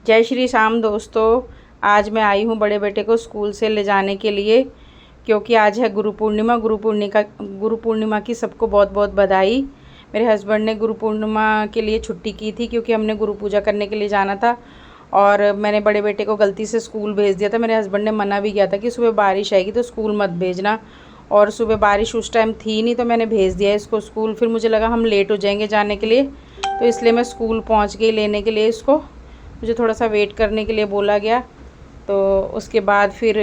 जय श्री श्याम दोस्तों। आज मैं आई हूँ बड़े बेटे को स्कूल से ले जाने के लिए, क्योंकि आज है गुरु पूर्णिमा। गुरु पूर्णिमा की सबको बहुत बहुत बधाई। मेरे हस्बैंड ने गुरु पूर्णिमा के लिए छुट्टी की थी, क्योंकि हमने गुरु पूजा करने के लिए जाना था। और मैंने बड़े बेटे को गलती से स्कूल भेज दिया था। मेरे हस्बैंड ने मना भी किया था कि सुबह बारिश आएगी तो स्कूल मत भेजना, और सुबह बारिश उस टाइम थी नहीं, तो मैंने भेज दिया इसको स्कूल। फिर मुझे लगा हम लेट हो जाएंगे जाने के लिए, तो इसलिए मैं स्कूल पहुंच गई लेने के लिए इसको। मुझे थोड़ा सा वेट करने के लिए बोला गया, तो उसके बाद फिर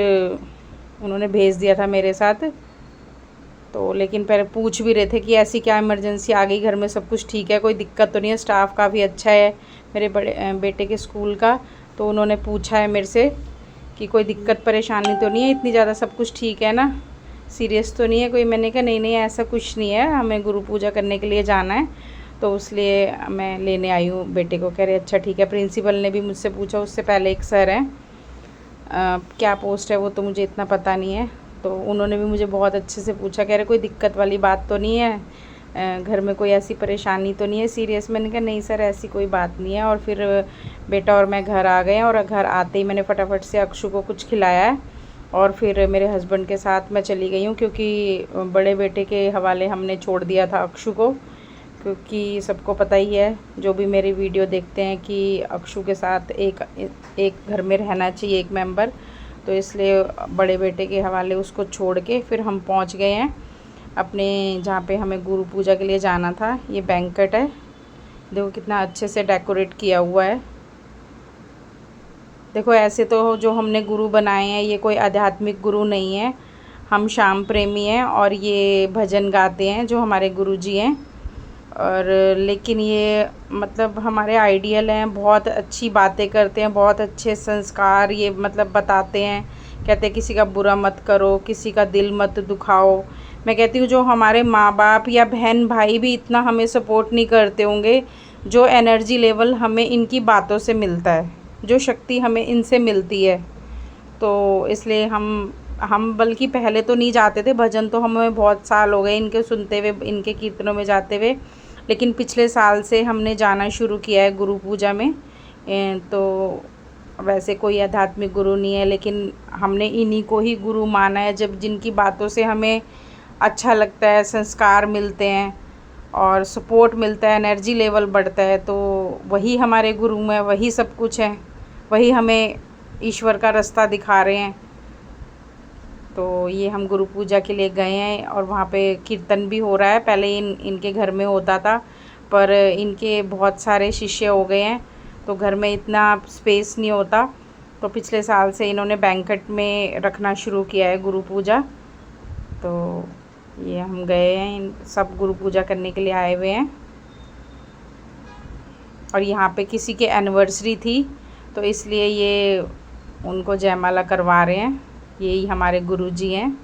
उन्होंने भेज दिया था मेरे साथ। तो लेकिन पहले पूछ भी रहे थे कि ऐसी क्या इमरजेंसी आ गई, घर में सब कुछ ठीक है, कोई दिक्कत तो नहीं है, स्टाफ काफ़ी अच्छा है मेरे बड़े बेटे के स्कूल का। तो उन्होंने पूछा है मेरे से कि कोई दिक्कत परेशानी तो नहीं है, इतनी ज़्यादा सब कुछ ठीक है ना, सीरियस तो नहीं है कोई। मैंने कहा नहीं नहीं ऐसा कुछ नहीं है, हमें गुरु पूजा करने के लिए जाना है, तो इसलिए मैं लेने आई हूँ बेटे को। कह रहे अच्छा ठीक है। प्रिंसिपल ने भी मुझसे पूछा, उससे पहले एक सर हैं, क्या पोस्ट है वो तो मुझे इतना पता नहीं है, तो उन्होंने भी मुझे बहुत अच्छे से पूछा। कह रहे कोई दिक्कत वाली बात तो नहीं है, घर में कोई ऐसी परेशानी तो नहीं है सीरियस। मैंने कहा नहीं सर ऐसी कोई बात नहीं है। और फिर बेटा और मैं घर आ गए, और घर आते ही मैंने फटाफट से अक्षु को कुछ खिलाया है, और फिर मेरे हस्बैंड के साथ मैं चली गई हूँ, क्योंकि बड़े बेटे के हवाले हमने छोड़ दिया था अक्षु को। क्योंकि सबको पता ही है जो भी मेरी वीडियो देखते हैं कि अक्षु के साथ एक घर में रहना चाहिए एक मेंबर, तो इसलिए बड़े बेटे के हवाले उसको छोड़ के फिर हम पहुंच गए हैं अपने जहाँ पे हमें गुरु पूजा के लिए जाना था। ये बैंक्वेट है, देखो कितना अच्छे से डेकोरेट किया हुआ है। देखो ऐसे तो जो हमने गुरु बनाए हैं ये कोई आध्यात्मिक गुरु नहीं है, हम श्याम प्रेमी हैं और ये भजन गाते हैं जो हमारे गुरु जी हैं। और लेकिन ये मतलब हमारे आइडियल हैं, बहुत अच्छी बातें करते हैं, बहुत अच्छे संस्कार ये मतलब बताते हैं। कहते हैं किसी का बुरा मत करो, किसी का दिल मत दुखाओ। मैं कहती हूँ जो हमारे माँ बाप या बहन भाई भी इतना हमें सपोर्ट नहीं करते होंगे, जो एनर्जी लेवल हमें इनकी बातों से मिलता है, जो शक्ति हमें इनसे मिलती है, तो इसलिए हम बल्कि पहले तो नहीं जाते थे भजन, तो हमें बहुत साल हो गए इनके सुनते हुए, इनके कीर्तनों में जाते हुए। लेकिन पिछले साल से हमने जाना शुरू किया है गुरु पूजा में। तो वैसे कोई आध्यात्मिक गुरु नहीं है, लेकिन हमने इन्हीं को ही गुरु माना है, जब जिनकी बातों से हमें अच्छा लगता है, संस्कार मिलते हैं और सपोर्ट मिलता है, एनर्जी लेवल बढ़ता है, तो वही हमारे गुरु हैं, वही सब कुछ है, वही हमें ईश्वर का रास्ता दिखा रहे हैं। तो ये हम गुरु पूजा के लिए गए हैं, और वहाँ पे कीर्तन भी हो रहा है। पहले इनके घर में होता था, पर इनके बहुत सारे शिष्य हो गए हैं, तो घर में इतना स्पेस नहीं होता, तो पिछले साल से इन्होंने बैंक्वेट में रखना शुरू किया है गुरु पूजा। तो ये हम गए हैं, सब गुरु पूजा करने के लिए आए हुए हैं। और यहाँ पे किसी के एनिवर्सरी थी, तो इसलिए ये उनको जयमाला करवा रहे हैं। यही हमारे गुरुजी हैं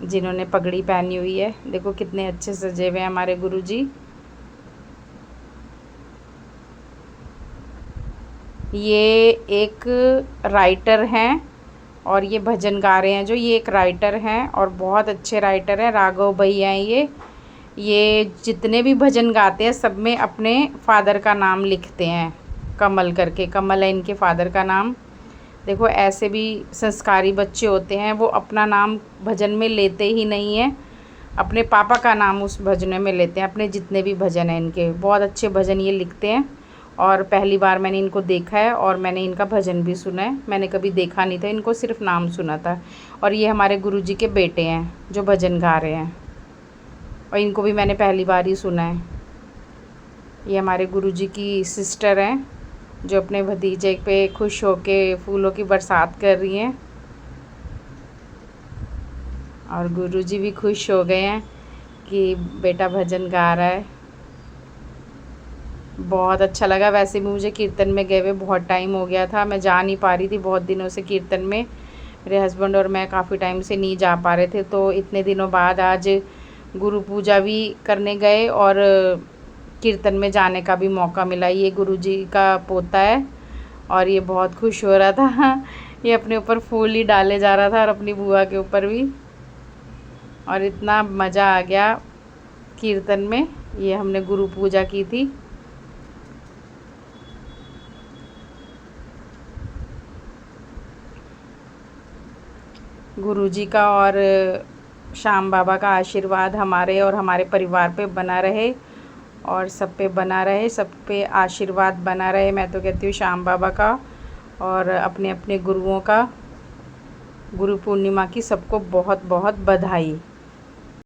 जिन्होंने पगड़ी पहनी हुई है। देखो कितने अच्छे सजे हुए हैं हमारे गुरुजी। ये एक राइटर हैं और ये भजन गा रहे हैं, जो ये एक राइटर हैं और बहुत अच्छे राइटर हैं, राघव भैया हैं ये जितने भी भजन गाते हैं सब में अपने फादर का नाम लिखते हैं, कमल करके, कमल है इनके फादर का नाम। देखो ऐसे भी संस्कारी बच्चे होते हैं, वो अपना नाम भजन में लेते ही नहीं हैं, अपने पापा का नाम उस भजन में लेते हैं। अपने जितने भी भजन हैं इनके, बहुत अच्छे भजन ये लिखते हैं। और पहली बार मैंने इनको देखा है और मैंने इनका भजन भी सुना है, मैंने कभी देखा नहीं था इनको, सिर्फ नाम सुना था। और ये हमारे गुरुजी के बेटे हैं जो भजन गा रहे हैं, और इनको भी मैंने पहली बार ही सुना है। ये हमारे गुरुजी की सिस्टर हैं जो अपने भतीजे पे खुश होके फूलों की बरसात कर रही हैं, और गुरुजी भी खुश हो गए हैं कि बेटा भजन गा रहा है। बहुत अच्छा लगा। वैसे भी मुझे कीर्तन में गए हुए बहुत टाइम हो गया था, मैं जा नहीं पा रही थी बहुत दिनों से कीर्तन में। मेरे हस्बैंड और मैं काफ़ी टाइम से नहीं जा पा रहे थे, तो इतने दिनों बाद आज गुरु पूजा भी करने गए और कीर्तन में जाने का भी मौका मिला। ये गुरुजी का पोता है और ये बहुत खुश हो रहा था ये अपने ऊपर फूल ही डाले जा रहा था और अपनी बुआ के ऊपर भी, और इतना मज़ा आ गया कीर्तन में। ये हमने गुरु पूजा की थी। गुरुजी का और श्याम बाबा का आशीर्वाद हमारे और हमारे परिवार पे बना रहे और सब पे बना रहे, सब पे आशीर्वाद बना रहे। मैं तो कहती हूँ श्याम बाबा का और अपने अपने गुरुओं का। गुरु पूर्णिमा की सबको बहुत बहुत बधाई।